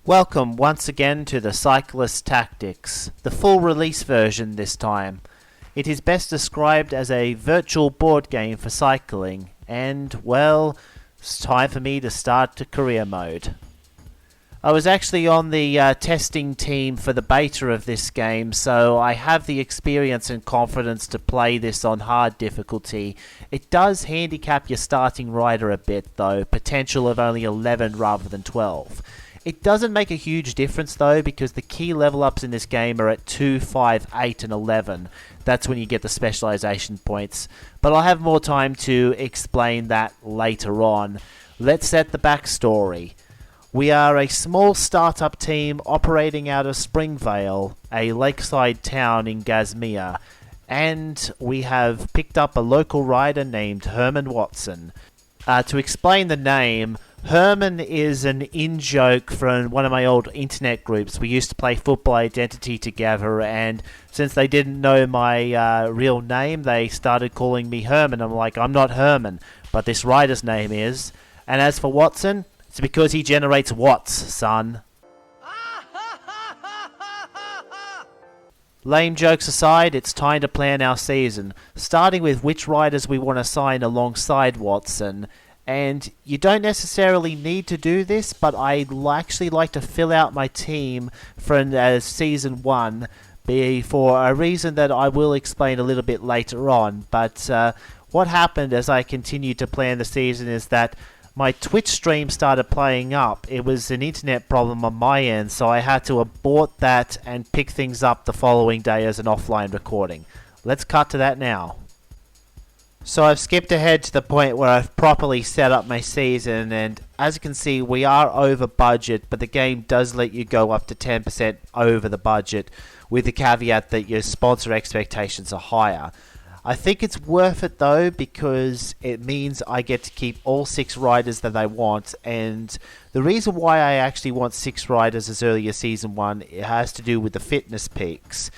Welcome once again to the Cyclist Tactics, the full release version this time. It is best described as a virtual board game for cycling, and, well, it's time for me to start the career mode. I was actually on the testing team for the beta of this game, so I have the experience and confidence to play this on hard difficulty. It does handicap your starting rider a bit though, potential of only 11 rather than 12. It doesn't make a huge difference though, because the key level ups in this game are at 2, 5, 8 and 11. That's when you get the specialization points. But I'll have more time to explain that later on. Let's set the backstory. We are a small startup team operating out of Springvale, a lakeside town in Gazmere. And we have picked up a local rider named Herman Watson. To explain the name, Herman is an in-joke from one of my old internet groups. We used to play Football Identity together, and since they didn't know my real name, they started calling me Herman. I'm like, I'm not Herman, but this rider's name is. And as for Watson, it's because he generates watts, son. Lame jokes aside, it's time to plan our season, starting with which riders we want to sign alongside Watson. And you don't necessarily need to do this, but I actually like to fill out my team for Season 1 for a reason that I will explain a little bit later on. But what happened as I continued to plan the season is that my Twitch stream started playing up. It was an internet problem on my end, so I had to abort that and pick things up the following day as an offline recording. Let's cut to that now. So I've skipped ahead to the point where I've properly set up my season, and as you can see we are over budget, but the game does let you go up to 10% over the budget, with the caveat that your sponsor expectations are higher. I think it's worth it though, because it means I get to keep all 6 riders that I want, and the reason why I actually want 6 riders as early as Season 1, it has to do with the fitness peaks.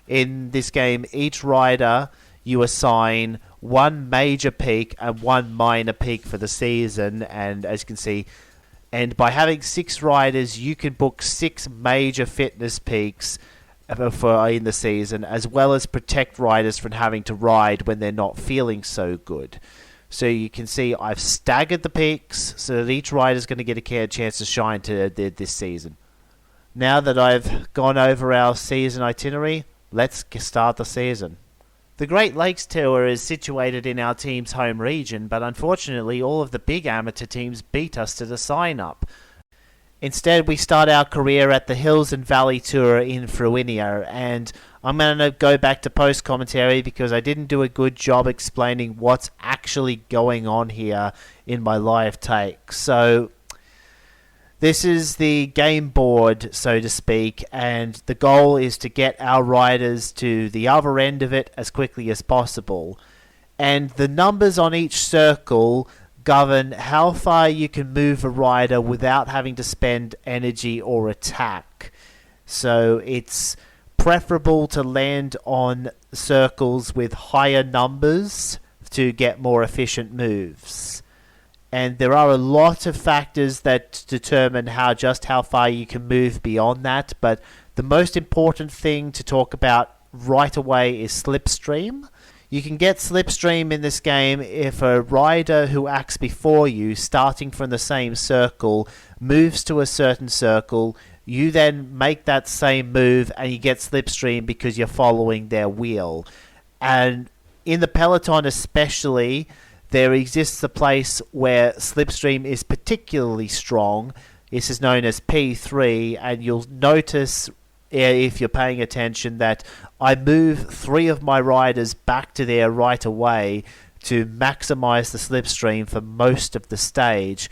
In this game, each rider you assign one major peak and one minor peak for the season, and as you can see, and by having 6 riders you can book 6 major fitness peaks in the season, as well as protect riders from having to ride when they're not feeling so good. So you can see I've staggered the peaks so that each rider is going to get a chance to shine this season. Now that I've gone over our season itinerary, let's start the season. The Great Lakes Tour is situated in our team's home region, but unfortunately all of the big amateur teams beat us to the sign-up. Instead, we start our career at the Hills and Valley Tour in Fruinia, and I'm going to go back to post-commentary because I didn't do a good job explaining what's actually going on here in my live take. So this is the game board, so to speak, and the goal is to get our riders to the other end of it as quickly as possible. And the numbers on each circle govern how far you can move a rider without having to spend energy or attack. So it's preferable to land on circles with higher numbers to get more efficient moves. And there are a lot of factors that determine how far you can move beyond that, but the most important thing to talk about right away is slipstream. You can get slipstream in this game if a rider who acts before you, starting from the same circle, moves to a certain circle. You then make that same move and you get slipstream because you're following their wheel. And in the peloton especially, there exists a place where slipstream is particularly strong. This is known as P3, and you'll notice, if you're paying attention, that I move 3 of my riders back to there right away to maximize the slipstream for most of the stage.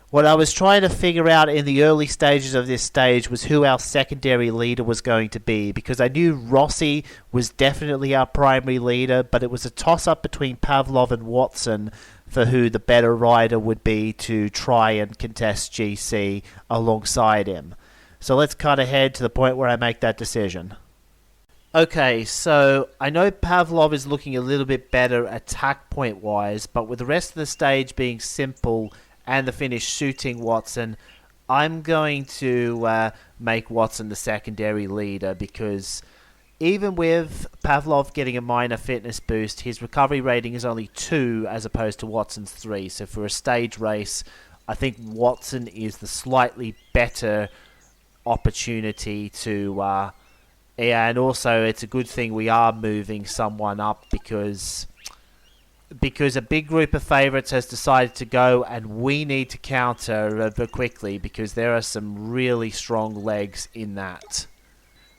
What I was trying to figure out in the early stages of this stage was who our secondary leader was going to be, because I knew Rossi was definitely our primary leader, but it was a toss-up between Pavlov and Watson for who the better rider would be to try and contest GC alongside him. So let's cut ahead to the point where I make that decision. Okay, so I know Pavlov is looking a little bit better attack point wise, but with the rest of the stage being simple and the finish suiting Watson, I'm going to make Watson the secondary leader because even with Pavlov getting a minor fitness boost, his recovery rating is only 2 as opposed to Watson's 3. So for a stage race, I think Watson is the slightly better opportunity to... yeah, and also it's a good thing we are moving someone up because a big group of favourites has decided to go, and we need to counter quickly because there are some really strong legs in that.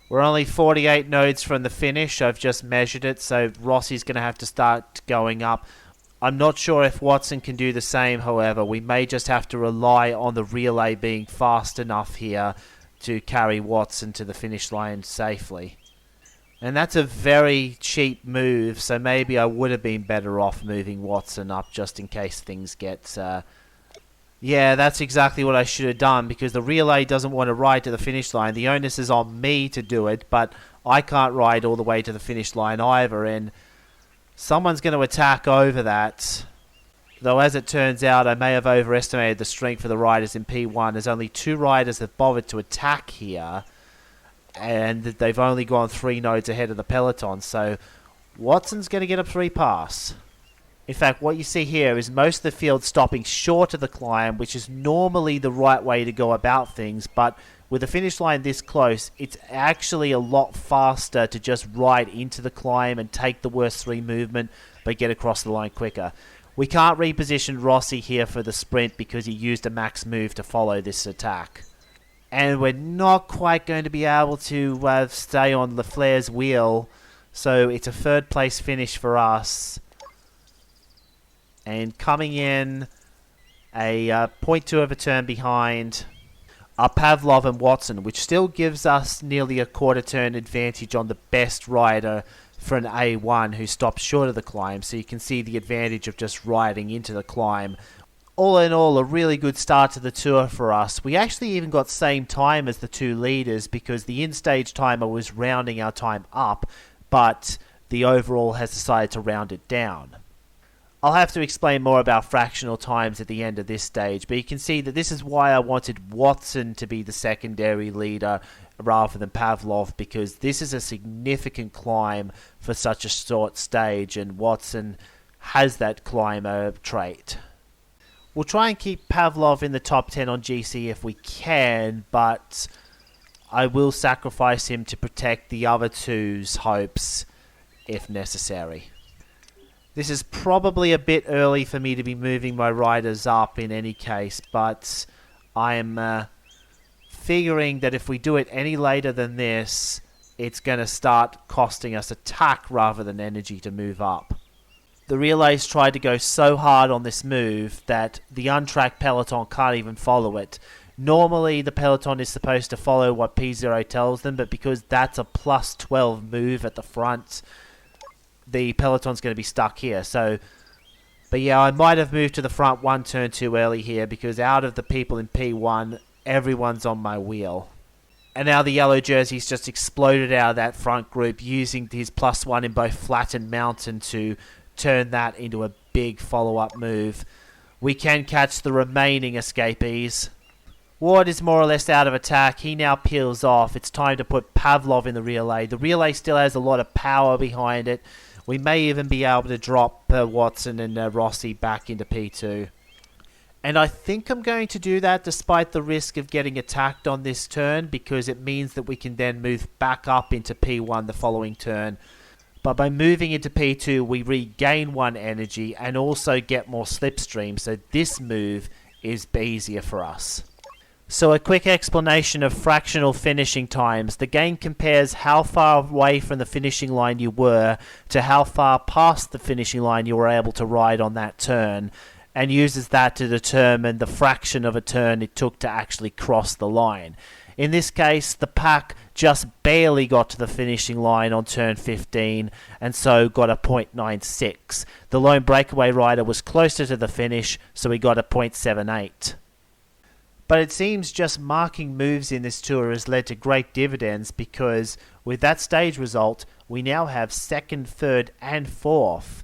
We're only 48 nodes from the finish. I've just measured it, so Rossi's going to have to start going up. I'm not sure if Watson can do the same, however. We may just have to rely on the relay being fast enough here to carry Watson to the finish line safely. And that's a very cheap move, so maybe I would have been better off moving Watson up just in case things get... Yeah, that's exactly what I should have done, because the relay doesn't want to ride to the finish line. The onus is on me to do it, but I can't ride all the way to the finish line either, and someone's going to attack over that. Though, as it turns out, I may have overestimated the strength of the riders in P1. There's only 2 riders that bothered to attack here, and they've only gone 3 nodes ahead of the peloton, so Watson's going to get a free pass. In fact, what you see here is most of the field stopping short of the climb, which is normally the right way to go about things, but with the finish line this close, it's actually a lot faster to just ride into the climb and take the worst 3 movement, but get across the line quicker. We can't reposition Rossi here for the sprint because he used a max move to follow this attack. And we're not quite going to be able to stay on Lafleur's wheel, so it's a 3rd place finish for us. And coming in a 0.2 of a turn behind are Pavlov and Watson, which still gives us nearly a quarter turn advantage on the best rider for an A1 who stops short of the climb. So you can see the advantage of just riding into the climb. All in all, a really good start to the tour for us. We actually even got same time as the 2 leaders because the in-stage timer was rounding our time up, but the overall has decided to round it down. I'll have to explain more about fractional times at the end of this stage, but you can see that this is why I wanted Watson to be the secondary leader rather than Pavlov, because this is a significant climb for such a short stage, and Watson has that climber trait. We'll try and keep Pavlov in the top 10 on GC if we can, but I will sacrifice him to protect the other 2's hopes if necessary. This is probably a bit early for me to be moving my riders up in any case, but I am figuring that if we do it any later than this, it's going to start costing us attack rather than energy to move up. The relays tried to go so hard on this move that the untracked peloton can't even follow it. Normally the peloton is supposed to follow what P0 tells them, but because that's a plus 12 move at the front, the peloton's going to be stuck here. But yeah, I might have moved to the front 1 turn too early here because out of the people in P1, everyone's on my wheel. And now the yellow jersey's just exploded out of that front group using his +1 in both flat and mountain to turn that into a big follow-up move. We can catch the remaining escapees. Ward is more or less out of attack. He now peels off. It's time to put Pavlov in the relay. The relay still has a lot of power behind it. We may even be able to drop Watson and Rossi back into P2. And I think I'm going to do that despite the risk of getting attacked on this turn, because it means that we can then move back up into P1 the following turn. But by moving into P2, we regain 1 energy and also get more slipstream, so this move is easier for us. So a quick explanation of fractional finishing times. The game compares how far away from the finishing line you were to how far past the finishing line you were able to ride on that turn, and uses that to determine the fraction of a turn it took to actually cross the line. In this case, the pack just barely got to the finishing line on turn 15, and so got a 0.96. The lone breakaway rider was closer to the finish, so he got a 0.78. But it seems just marking moves in this tour has led to great dividends, because with that stage result, we now have 2nd, 3rd and 4th.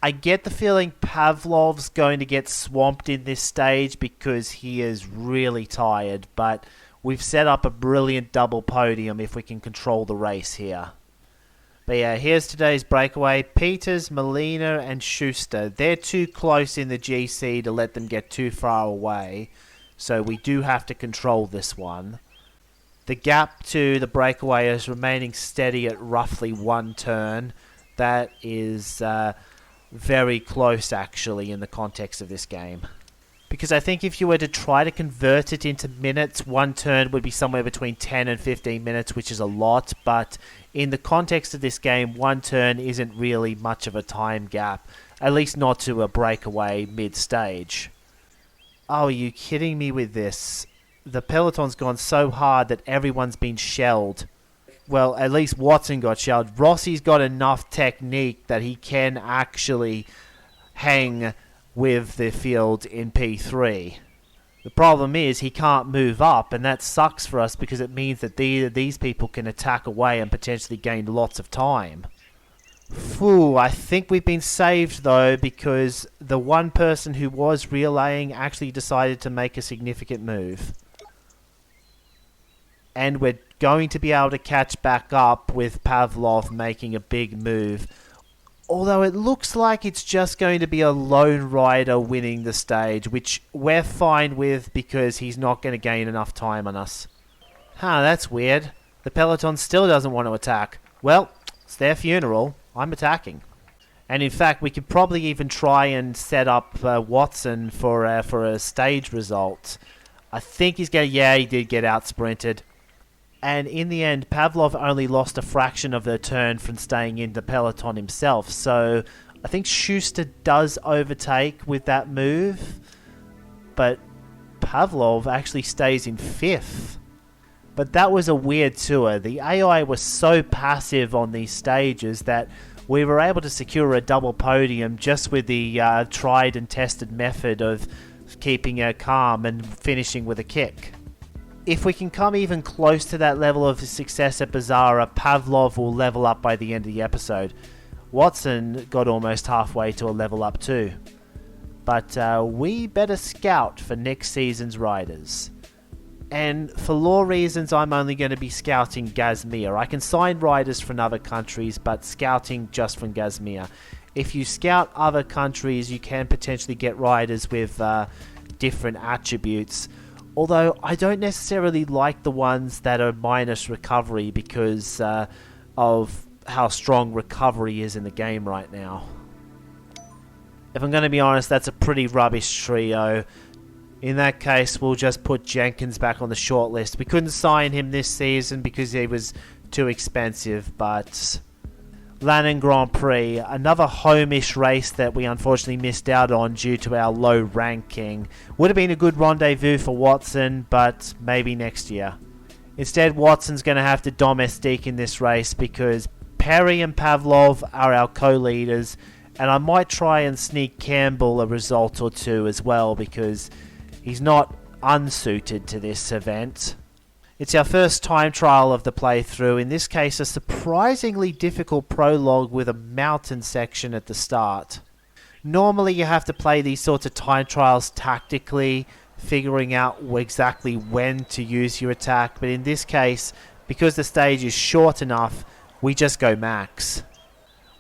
I get the feeling Pavlov's going to get swamped in this stage because he is really tired, but we've set up a brilliant double podium if we can control the race here. But yeah, here's today's breakaway. Peters, Molina and Schuster. They're too close in the GC to let them get too far away, so we do have to control this one. The gap to the breakaway is remaining steady at roughly 1 turn. That is very close, actually, in the context of this game. Because I think if you were to try to convert it into minutes, 1 turn would be somewhere between 10 and 15 minutes, which is a lot. But in the context of this game, 1 turn isn't really much of a time gap. At least not to a breakaway mid-stage. Oh, are you kidding me with this? The peloton's gone so hard that everyone's been shelled. Well, at least Watson got shelled. Rossi's got enough technique that he can actually hang with the field in P3. The problem is he can't move up, and that sucks for us because it means that these people can attack away and potentially gain lots of time. Phew, I think we've been saved though, because the one person who was relaying actually decided to make a significant move. And we're going to be able to catch back up with Pavlov making a big move. Although it looks like it's just going to be a lone rider winning the stage, which we're fine with because he's not going to gain enough time on us. Huh, that's weird. The peloton still doesn't want to attack. Well, it's their funeral. I'm attacking. And in fact, we could probably even try and set up Watson for a stage result. I think he's going to... Yeah, he did get out sprinted. And in the end, Pavlov only lost a fraction of the turn from staying in the peloton himself. So I think Schuster does overtake with that move. But Pavlov actually stays in 5th. But that was a weird tour. The AI was so passive on these stages that we were able to secure a double podium just with the tried and tested method of keeping her calm and finishing with a kick. If we can come even close to that level of success at Bizarra, Pavlov will level up by the end of the episode. Watson got almost halfway to a level up too. But we better scout for next season's riders. And for law reasons, I'm only going to be scouting Gazmir. I can sign riders from other countries, but scouting just from Gazmir. If you scout other countries, you can potentially get riders with different attributes. Although I don't necessarily like the ones that are minus recovery because of how strong recovery is in the game right now. If I'm going to be honest, that's a pretty rubbish trio. In that case, we'll just put Jenkins back on the shortlist. We couldn't sign him this season because he was too expensive, but... Lannan Grand Prix, another home-ish race that we unfortunately missed out on due to our low ranking. Would have been a good rendezvous for Watson, but maybe next year. Instead, Watson's going to have to domestique in this race because Perry and Pavlov are our co-leaders, and I might try and sneak Campbell a result or two as well because he's not unsuited to this event. It's our first time trial of the playthrough, in this case a surprisingly difficult prologue with a mountain section at the start. Normally you have to play these sorts of time trials tactically, figuring out exactly when to use your attack, but in this case, because the stage is short enough, we just go max.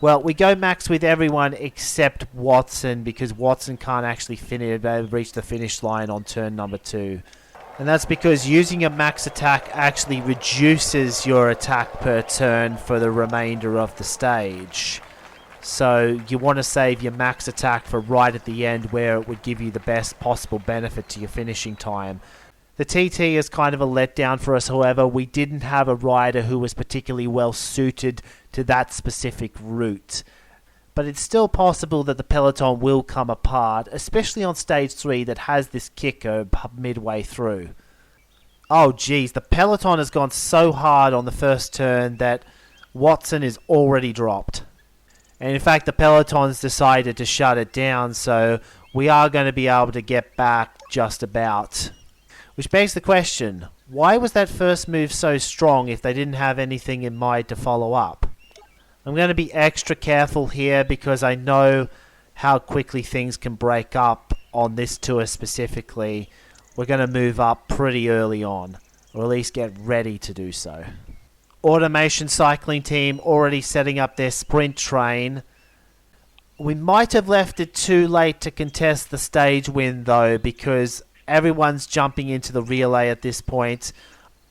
Well, we go max with everyone except Watson, because Watson can't actually reach the finish line on turn number 2. And that's because using a max attack actually reduces your attack per turn for the remainder of the stage. So you want to save your max attack for right at the end where it would give you the best possible benefit to your finishing time. The TT is kind of a letdown for us, however. We didn't have a rider who was particularly well suited to that specific route. But it's still possible that the peloton will come apart, especially on stage 3 that has this kicker midway through. Oh geez, the peloton has gone so hard on the first turn that Watson is already dropped. And in fact, the peloton's decided to shut it down, so we are going to be able to get back just about. Which begs the question, why was that first move so strong if they didn't have anything in mind to follow up? I'm going to be extra careful here because I know how quickly things can break up on this tour specifically, we're going to move up pretty early on, or at least get ready to do so. Automation cycling team already setting up their sprint train. We might have left it too late to contest the stage win though, because everyone's jumping into the relay at this point.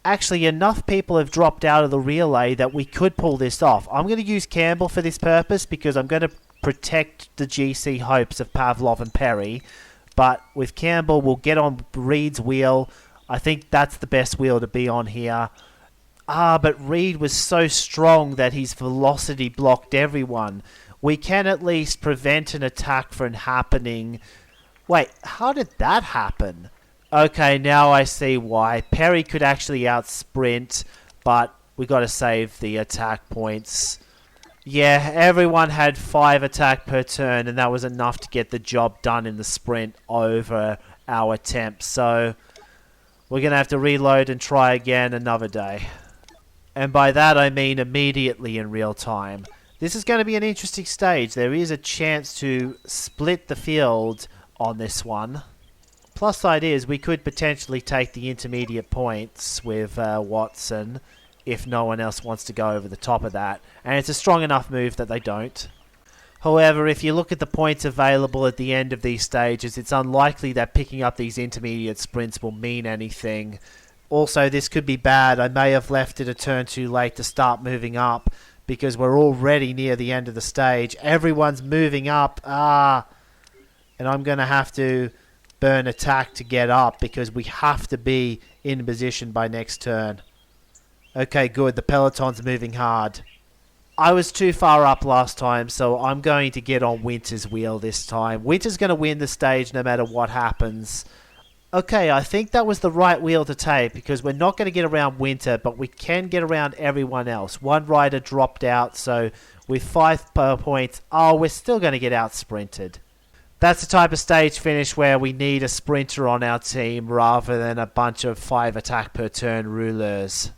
Actually, enough people have dropped out of the relay that we could pull this off. I'm going to use Campbell for this purpose because I'm going to protect the GC hopes of Pavlov and Perry. But with Campbell, we'll get on Reed's wheel. I think that's the best wheel to be on here. But Reed was so strong that his velocity blocked everyone. We can at least prevent an attack from happening. Wait, how did that happen? Okay, now I see why. Perry could actually out-sprint, but we got to save the attack points. Yeah, everyone had 5 attack per turn, and that was enough to get the job done in the sprint over our attempt. So we're going to have to reload and try again another day. And by that I mean immediately in real time. This is going to be an interesting stage. There is a chance to split the field on this one. Plus side is we could potentially take the intermediate points with Watson if no one else wants to go over the top of that. And it's a strong enough move that they don't. However, if you look at the points available at the end of these stages, it's unlikely that picking up these intermediate sprints will mean anything. Also, this could be bad. I may have left it a turn too late to start moving up because we're already near the end of the stage. Everyone's moving up. And I'm going to have to burn attack to get up because we have to be in position by next turn. Okay, good. The peloton's moving hard. I was too far up last time, so I'm going to get on Winter's wheel this time. Winter's going to win the stage no matter what happens. Okay, I think that was the right wheel to take because we're not going to get around Winter, but we can get around everyone else. One rider dropped out, so with 5 points, we're still going to get out sprinted. That's the type of stage finish where we need a sprinter on our team rather than a bunch of 5 attack per turn rouleurs.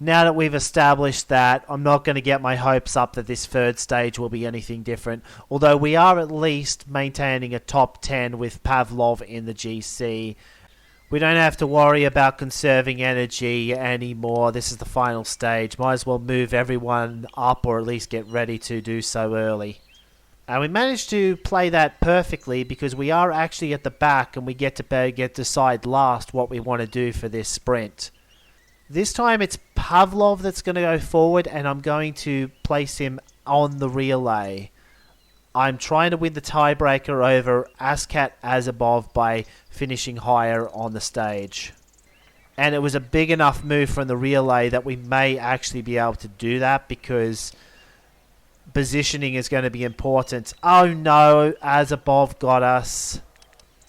Now that we've established that, I'm not going to get my hopes up that this third stage will be anything different, although we are at least maintaining a top 10 with Pavlov in the GC. We don't have to worry about conserving energy anymore. This is the final stage. Might as well move everyone up or at least get ready to do so early. And we managed to play that perfectly because we are actually at the back and we get to decide last what we want to do for this sprint. This time it's Pavlov that's going to go forward and I'm going to place him on the relay. I'm trying to win the tiebreaker over Askat Azabov by finishing higher on the stage. And it was a big enough move from the relay that we may actually be able to do that because positioning is going to be important. Oh no, Azabov got us.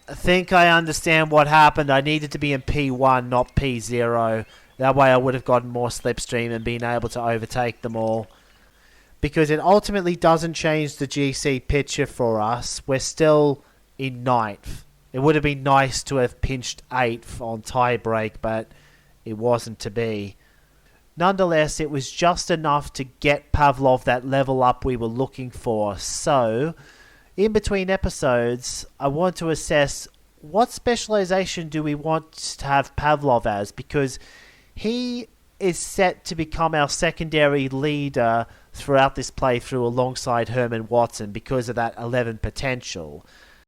I think I understand what happened. I needed to be in P1, not P0. That way I would have gotten more slipstream and been able to overtake them all. Because it ultimately doesn't change the GC picture for us. We're still in 9th. It would have been nice to have pinched 8th on tiebreak, but it wasn't to be. Nonetheless, it was just enough to get Pavlov that level up we were looking for. So, in between episodes, I want to assess what specialization do we want to have Pavlov as, because he is set to become our secondary leader throughout this playthrough alongside Herman Watson because of that 11 potential.